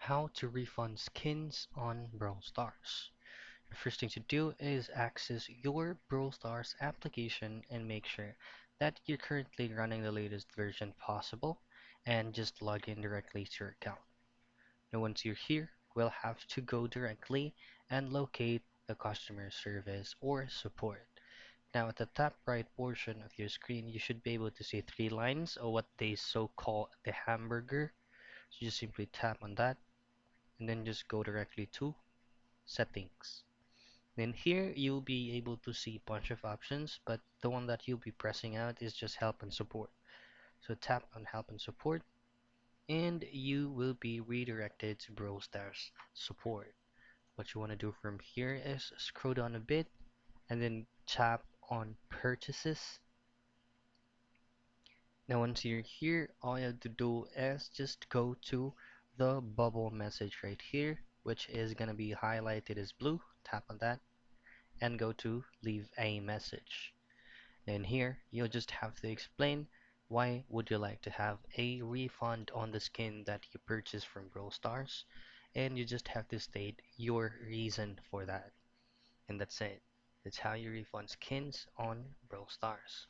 How to refund skins on Brawl Stars. The first thing to do is access your Brawl Stars application and make sure that you're currently running the latest version possible and just log in directly to your account. Now once you're here, we'll have to go directly and locate the customer service or support. Now at the top right portion of your screen, you should be able to see three lines or what they so call the hamburger. So just simply tap on that and then just go directly to settings. Then here you'll be able to see a bunch of options, but the one that you'll be pressing out is just help and support. So tap on help and support and you will be redirected to Brawl Stars support. What you want to do from here is scroll down a bit and then tap on purchases. Now once you're here, all you have to do is just go to the bubble message right here, which is going to be highlighted as blue. Tap on that and go to leave a message. Then here, you'll just have to explain why would you like to have a refund on the skin that you purchased from Brawl Stars, and you just have to state your reason for that. And that's it. That's how you refund skins on Brawl Stars.